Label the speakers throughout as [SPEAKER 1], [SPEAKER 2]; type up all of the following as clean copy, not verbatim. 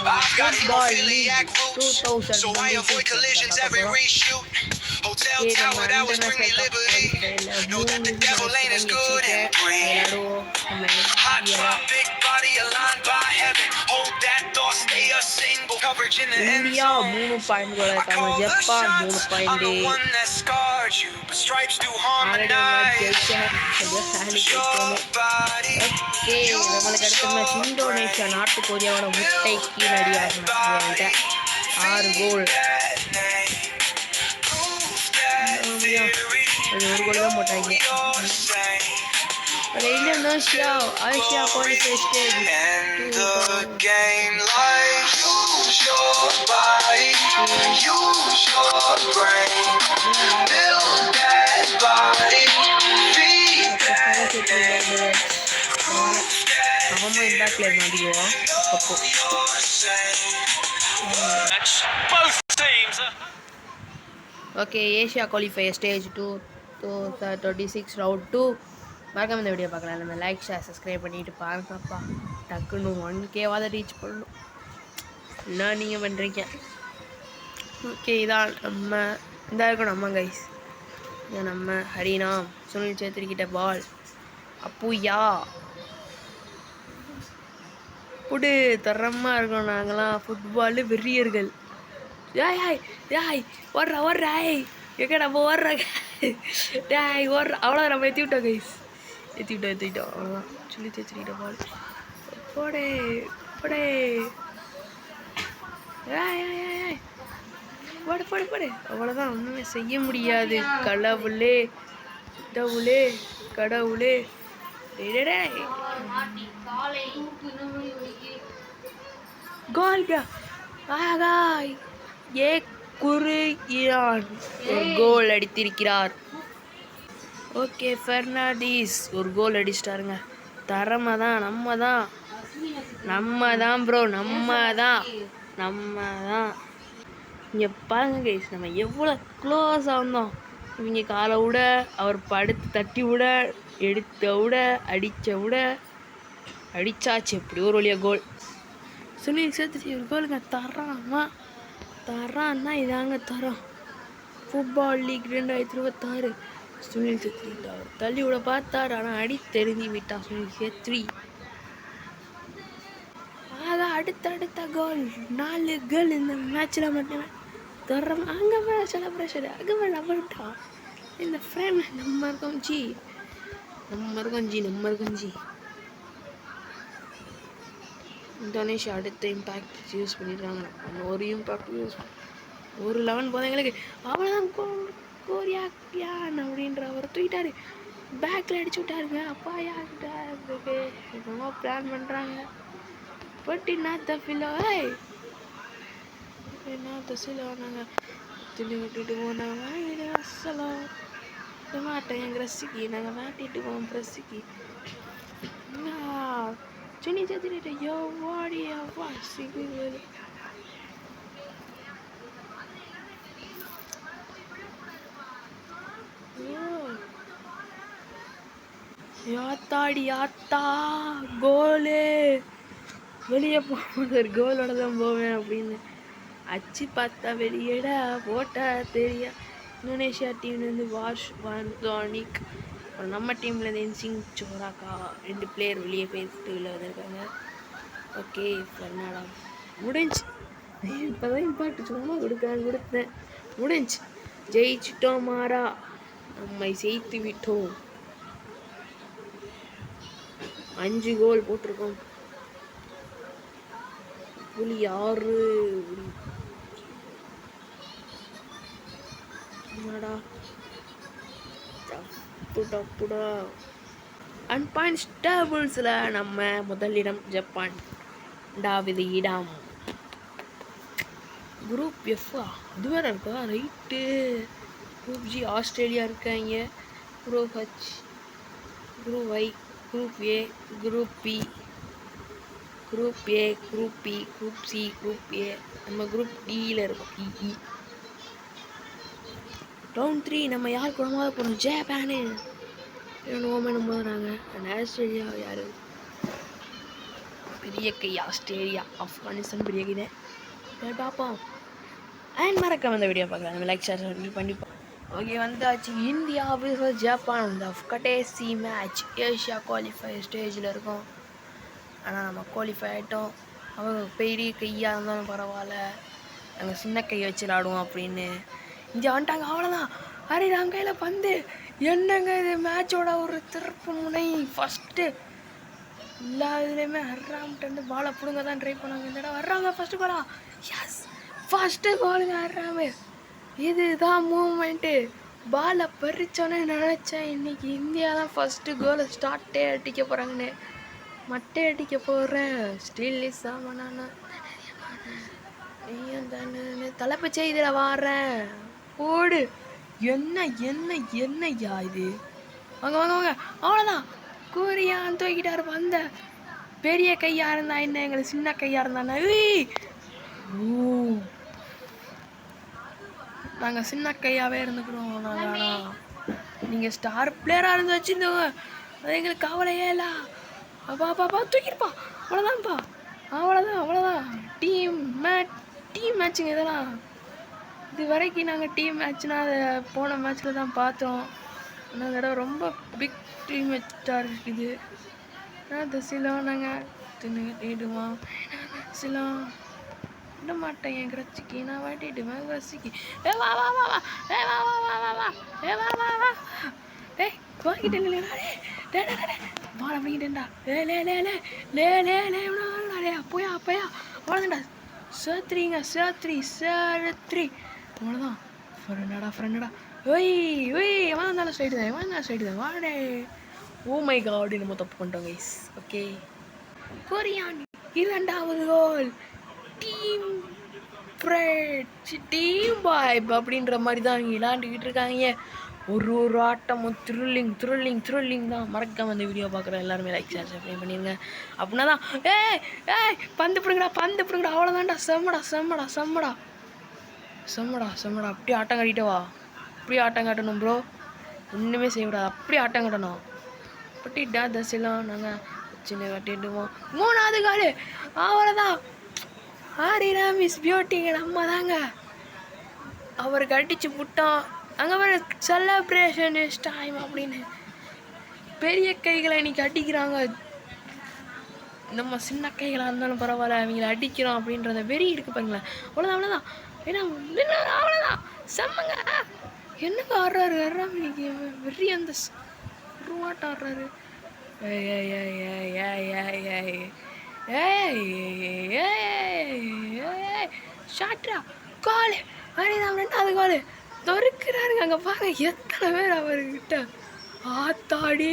[SPEAKER 1] Football League 2026 பார்க்க போகிறோம். Okay, நம்ம இன்டர்நேஷ்னல் கப் குவாலிஃபயரில் 3 மேட்ச் வாங்கி வச்சுருக்கேன். விளையாடுவோம் நம்ம இந்தியா 3 பாயிண்ட்கள் இருக்காங்க. Japan 3 point. ஓகே, நம்மளுக்கு அடுத்த மேட்ச் இந்தோனேஷியா நார்த் கொரியாவோட முட்டைக்கு நடிகாங்க 6 கோல். ஒரு கோல் தான் போட்டாங்க. Indonesia Asia qualified stage. Use your body, use your brain, build that body, feed that name. Both teams. Okay, Asia qualifier stage 2 to 36 round 2. மறக்காம இந்த வீடியோ பார்க்கலாம். நம்ம லைக் ஷேர் சப்ஸ்கிரைப் பண்ணிட்டு பாருங்கப்பா. டக்குன்னு 1K ரீச் பண்ணணும். என்ன நீங்கள் பண்ணுறீங்க? ஓகே, இதான் நம்ம இந்த இருக்கணும் நம்ம கைஸ். இதான் நம்ம ஹரினாம் சுனில் சேத்ரிக்கிட்ட பால். அப்புயா புடு தரமாக இருக்கணும். நாங்களாம் ஃபுட்பாலு வெறியர்கள். ஏய் ஓடுறாய் எங்கே நம்ம ஓடுறாங்க. டேய் ஓடுற அவ்வளோ நம்ம ஏற்றிவிட்டோம் கைஸ். ஏற்றிவிட்டோம் அவ்வளோதான். சொல்லி தேய்ச்சிக்கிட்ட பால் போடே போடே. போடு அவ்வளோதான். ஒன்றுமே செய்ய முடியாது. கடவுளே கோல் ஏ குருயான் ஒரு கோல் அடித்திருக்கிறார். ஓகே, ஃபெர்னாண்டீஸ் ஒரு கோல் அடிச்சிட்டாருங்க. தரமாக தான். நம்ம தான் ப்ரோ. நம்ம தான் இங்கே பாருங்க கைஸ், நம்ம எவ்வளோ க்ளோஸாக வந்தோம். இவங்க காலை விட, அவர் படுத்து தட்டி விட, எடுத்த விட, அடித்தாச்சு. எப்படி ஒரு வழியாக கோல். சுனில் சேத்ரி ஒரு கோலுங்க. தரான்னா இதாங்க தரம். ஃபுட்பால் லீக் 2026 சுனில் சேத்ரி தள்ளி விட பார்த்தார். ஆனால் அடி தெரிஞ்சு விட்டான் சுனில் சேத்ரி. அடுத்த கோல். 4 கோல் இந்த மேட்ச்சில் மட்டுமே. தரம் அங்கே மேலே செலப்ரேஷன் அங்கே மேலே பண்ணிட்டான். இந்த ஃப்ரெண்ட் நம்ம இருக்கோம் ஜி. இந்தோனேஷியா அடுத்த இம்பேக்ட் யூஸ் பண்ணிடுறாங்க. ஒரு இம்பேக்ட் ஒரு 11 போதைங்களுக்கு அவ்வளோதான். கோரியான் அப்படின்ற அவர் தூக்கிட்டாரு. பேக்கில் அடிச்சு விட்டாருங்க. அப்பா யார்கிட்ட என்னமோ பிளான் பண்ணுறாங்க. பட் என்ன சில நாங்கள் துணி விட்டுட்டு போனாங்க. மாட்டேன் எங்கள் ரசிக்கு. நாங்கள் மாட்டிட்டு போவோம் ரசிக்கு. துணி சேர்த்துட்டு எவ்வாடியாவா சிகுது. யாத்தா கோலு. வெளியே போகும்போது ஒரு கோலோட தான் போவேன் அப்படின்னு அச்சு பார்த்தா வெளியேடா போட்டா தெரியா. இந்தோனேஷியா டீம்லேருந்து வார்ஷ் நம்ம டீம்லேருந்து என்சிங் சோராக்கா 2 பிளேயர் வெளியே போயிட்டு வந்திருக்காங்க. ஓகே, ஃபெர்னாண்டா முடிஞ்சு. இப்போ தான் இம்பாக்ட் சும்மா கொடுத்தேன். முடிஞ்சு. ஜெயிச்சிட்டோம் மாறா. நம்மை ஜெயித்து விட்டோம். 5 கோல் போட்டிருக்கோம். புலி 6 டப்புடா. அண்ட் பாயிண்ட்ஸ் டேபிள்ஸில் நம்ம முதலிடம் ஜப்பான், 2வது இடம். குரூப் எஃப் அது வேறு இருக்கா? ரைட்டு. குரூப் ஜி ஆஸ்திரேலியா இருக்காங்க. Group H, group I, group A, group B, group A, group B, group C, group A. நம்ம குரூப் டியில் இருக்கோம். இஇ. ரவுண்ட் 3 நம்ம யார் கூட மோத போகிறோம்? ஜப்பானு ஓமன் மோதுறாங்க. அண்ட் ஆஸ்திரேலியா யார்? பெரிய கை ஆஸ்திரேலியா, ஆப்கானிஸ்தான் பெரிய கைனே பார்ப்போம். அண்ட் மறக்காம இந்த வீடியோ பார்க்கலாம், லைக் ஷேர் பண்ணிப்போம். ஓகே, வந்தாச்சு. இந்தியா vs ஜப்பான் இந்த கடைசி மேட்ச் ஏஷியா குவாலிஃபயர் ஸ்டேஜில் இருக்கும். ஆனால் நம்ம குவாலிஃபை ஆகிட்டோம். அவங்க பெரிய கையாக இருந்தாலும் பரவாயில்ல, நாங்கள் சின்ன கையை வச்சு விளாடுவோம் அப்படின்னு இங்கே வந்துட்டாங்க. அவ்வளோதான். ஹரிராம் கையில் பந்து. என்னங்க இது மேட்சோட ஒரு திருப்பு முனை. ஃபஸ்ட்டு எல்லா இதுலேயுமே ஹர்ராம்கிட்ட பாலை பிடுங்க தான் ட்ரை பண்ணாங்க. இந்த இடம் வர்றாங்க. ஃபஸ்ட்டு கோலா. எஸ், ஃபஸ்ட்டு கோலுங்க ஹர்ராமு. இதுதான் மூமெண்ட்டு. பாலை பறிச்சோன்னே நினச்சேன் இன்னைக்கு இந்தியா தான் ஃபஸ்ட்டு கோலை ஸ்டார்ட்டே அடிக்க போகிறாங்கன்னு. மட்டே அடிக்க போகிறேன். ஸ்டில் இஸ் சாமனான தலைப்பச்சே இதில் வாடுறேன். ஓடு. என்ன என்ன என்னையா இது? வாங்க வாங்க வாங்க. அவ்வளோதான். கூரியான் தூக்கிட்டாரு வந்த. பெரிய கையாக இருந்தா என்ன, எங்களுக்கு சின்ன கையாக இருந்தானே. நாங்கள் சின்ன கையாகவே இருந்துக்கிறோம். நாங்கள் நீங்கள் ஸ்டார் பிளேயராக இருந்து வச்சுருந்தோங்க, அது எங்களுக்கு கவலையே இல்லை. அப்பா தூக்கிருப்பா. அவ்வளோதான்ப்பா. அவ்வளோதான். டீம் மேட்சுங்க இதெல்லாம். இது வரைக்கும் நாங்கள் டீம் மேட்ச்னால் அதை போன மேட்ச்சில் தான் பார்த்தோம். ஆனால் தடவை ரொம்ப பிக் டீம் மேட்சாக இருக்குது. அது சிலம் நாங்கள் தின்னுடுவோம். சிலம் விட மாட்டேன் என் கிரச்சிக்கு. நான் வாட்டிடுவேன் கிரச்சிக்கு. வா வா வா வா ஏ வா வா வா வா வா ஏ வா வா வா ஏய் வாங்கிட்டேன் பால் அப்படிங்கிட்டேன்டா. லே போயா அவ்வளோதான்டா. சேர்த்துறி அவ்வளோதான். ஃப்ரெண்டடா ஒய் எவன் இருந்தாலும் ஸ்ட்ரைட்டு தான் வாடே. ஓ மை காட், நம்ம தப்பு பண்ணிட்டோம் கைஸ். ஓகே, கொரியான் 2வது கோல். டீம் பாய் அப்படின்ற மாதிரி தான் அவங்க விளாண்டுக்கிட்டு இருக்காங்க. ஒரு ஆட்டமும் த்ரில்லிங் தான். மறக்காம அந்த வீடியோ பார்க்குற எல்லாருமே லைக் ஷேர் சப்ஸ்கிரைப் பண்ணிடுங்க. அப்படின்னா தான் ஏய் பந்து பிடுங்கடா. அவ்வளோதான்டா. செம்மடா. அப்படியே ஆட்டம் காட்டிட்டே வா. அப்படியே ஆட்டம் காட்டணும் ப்ரோ. ஒன்றுமே செய்யக்கூடாது. அப்படியே ஆட்டம் காட்டணும். பட்டிட்டா தசைலாம் நாங்கள் சின்ன கட்டிடுவோம். 3வது கால். அவ்வளோதான். ஹரிராம் இஸ் பியூட்டிங்க. நம்ம தாங்க அவருக்கு அடிச்சு விட்டோம். அங்கே வர செலப்ரேஷன் இஸ் டைம் அப்படின்னு பெரிய கைகளை இன்னைக்கு அடிக்கிறாங்க. நம்ம சின்ன கைகளாக இருந்தாலும் பரவாயில்ல, அவங்கள அடிக்கிறோம் அப்படின்றத வெறி இருக்கு பாருங்களேன். அவ்வளோதான். ஏன்னா அவ்வளோதான். செம்மங்க. என்னங்க ஆடுறாரு ஹர்ராம் இன்னைக்கு? வெறி அந்த உருவாட்டம் ஆடுறாரு. ஷாட்ரா கோலு. ஹரிராம் 2வது கோலு. தொறுக்கிறாருங்க. அங்கே பாருங்க எத்தனை பேர் அவர்கிட்ட. ஆத்தாடி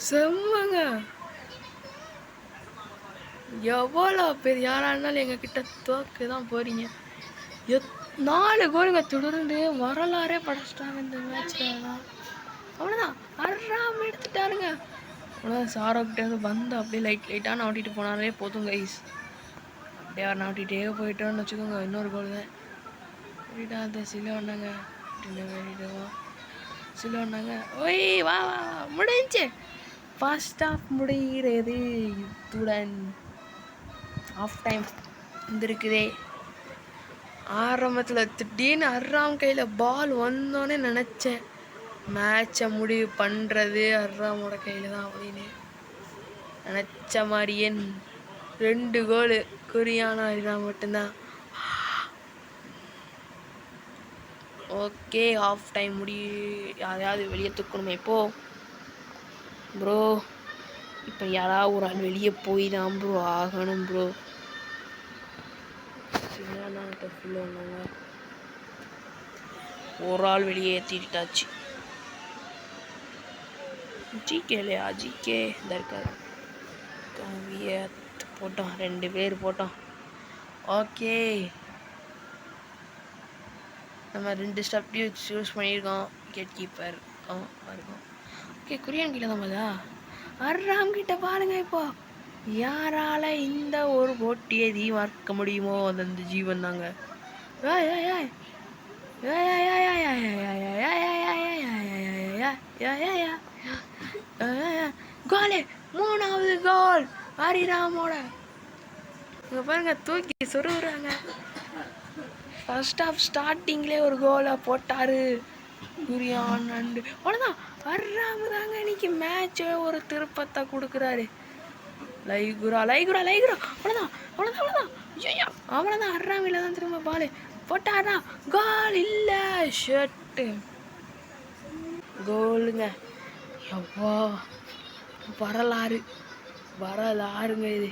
[SPEAKER 1] செம்மங்க. எவ்வளோ பேர் யாராக இருந்தாலும் எங்ககிட்ட தோக்கு தான் போகிறீங்க. 4 கோலுங்க தொடர்ந்து வரலாறே படைச்சிட்டாங்க இந்த மேட்ச்சில் தான். அவ்வளோதான். ஹர்ராம் எடுத்துட்டாருங்க. அவ்வளோதான். சாரோக்கிட்டே வந்து வந்து அப்படியே லைட்டாக நாட்டிட்டு போனாலே போதும் கைஸ். அப்படியே அவர் நாட்டிகிட்டே போயிட்டோன்னு வச்சுக்கோங்க. இன்னொரு கோல் தான். அந்த சிலோன்னாங்க ஒய் வா முடிஞ்சு. ஃபர்ஸ்ட் ஆஃப் முடிகிறது. இத்துடன் ஆஃப் டைம் வந்துருக்குதே. ஆரம்பத்தில் திடீர்னு ஹர்ராம் கையில் பால் வந்தோன்னே நினச்சேன் மேட்சை முடிவு பண்ணுறது ஹர்ராமோட கையில் தான் அப்படின்னு. நினச்ச மாதிரியே 2 கோலு கொரியானா ஹரிராம் மட்டும்தான். ஓகே, ஆஃப் டைம் யாரையாவது வெளியே தூக்கணுமே இப்போ ப்ரோ. இப்போ யாராவது ஒரு ஆள் வெளியே போய் தான் ப்ரோ ஆகணும் ப்ரோ. ஒரு ஆள் வெளியே ஏற்றிட்டாச்சு. ஜிகே இல்லையா? ஜிகே இந்த இருக்காரு. போட்டோம். 2 பேர் போட்டோம். ஓகே, நம்ம 2 ஸ்டெப்டையும் சூஸ் பண்ணியிருக்கோம். விக்கெட் கீப்பர் இருக்கும். ஓகே, கொரியான் கிட்ட தான் போதா. ஹர்ராம் கிட்ட பாருங்க. இப்போ யாரால இந்த ஒரு போட்டியை தீர்க்க முடியுமோ அது அந்த ஜீவன் தாங்க. கோலு. 3வது கோல். ஹரிராமோட இங்கே பாருங்க தூக்கி சொருகுறாங்க. ஃபர்ஸ்ட் ஆஃப் ஸ்டார்டிங்லேயே ஒரு கோலை போட்டார் குரியான் அண்டு. அவ்வளோதான், ஹரிராம தாங்க இன்னைக்கு மேட்சே ஒரு திருப்பத்தை கொடுக்குறாரு. லைகுரா அவ்வளோதான் அவ்வளோதான். ஐயா அவ்வளோதான், ஹரிராமில் தான் திரும்ப பால் போட்டாரா, கோல் இல்லை, ஷர்ட்டு கோலுங்க. எவ்வளோ வரலாறுங்க இது.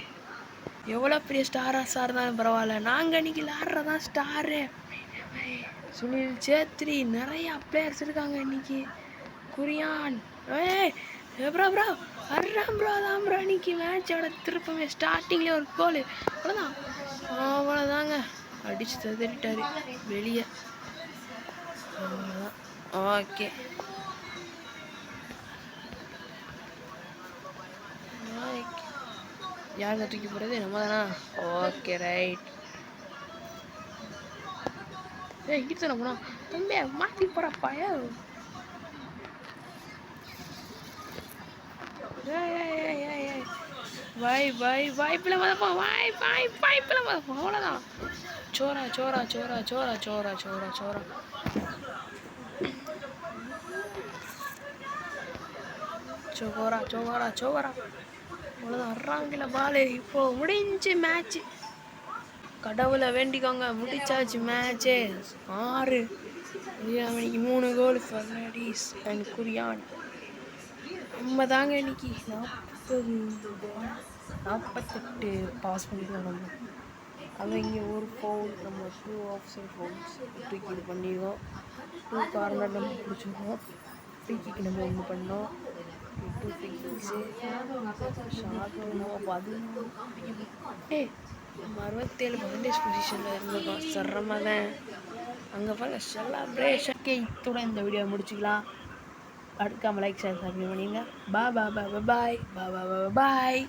[SPEAKER 1] எவ்வளோ பெரிய ஸ்டாராக இருந்தாலும் பரவாயில்ல, நாங்கள் இன்னைக்கு விளாட்றதான் ஸ்டாரு. சுனில் சேத்ரி, நிறையா பிளேயர்ஸ் இருக்காங்க இன்னைக்கு. குரியான் ப்ரோ ஹரிராம் ப்ரோ இன்னைக்கு மேட்சோட திருப்பமே ஸ்டார்டிங்லேயே ஒரு கோல். அவ்வளோதாங்க, அடிச்சு தள்ளிட்டாரு வெளியே. அவ்வளோதான். ஓகே, யாருங்க தூக்கி போடுறது, நம்ம தானா? Okay right. இங்கிட்டு தானே போனோம் தம்பி, மாற்றி போகிறப்பா. வாய்ப்பில் மதப்போம், வாய்ப்பில் மதப்போம். அவ்வளோதான். சோரா அவ்வளோதான். வர்றாங்கல்ல பாலு. இப்போ முடிஞ்சு மேட்ச்சு. கடவுளை வேண்டிக்கோங்க, முடிச்சாச்சு மேட்ச்சு. 6 மணிக்கு 3 கோல் ஃபெர்னாண்டீஸ் அண்ட் குரியான். நம்ம தாங்க இன்னைக்கு 48 பாஸ் பண்ணிக்கலாம். நம்ம அங்கே இங்கே ஒரு ஃபவுல், நம்ம 2 ஆஃப் சைட் ஃபவுல்ஸ் தூக்கி இது பண்ணிடுவோம். 2 கார்னர் நம்ம பிடிச்சிருக்கோம். ஃப்ரீ கிக் நம்ம 1 பண்ணோம். 2 ஃப்ரீ கிக்ஸு ஷார்ட் 67% பொசிஷனில் இருந்திருக்கோம். சிரமமாக தான் அங்கே பாருங்க செலப்ரேஷன். இத்துடன் இந்த வீடியோ முடிச்சுக்கலாம். அடுக்காமல் லைக் ஷேர் பண்ணிடுங்க. பாய்.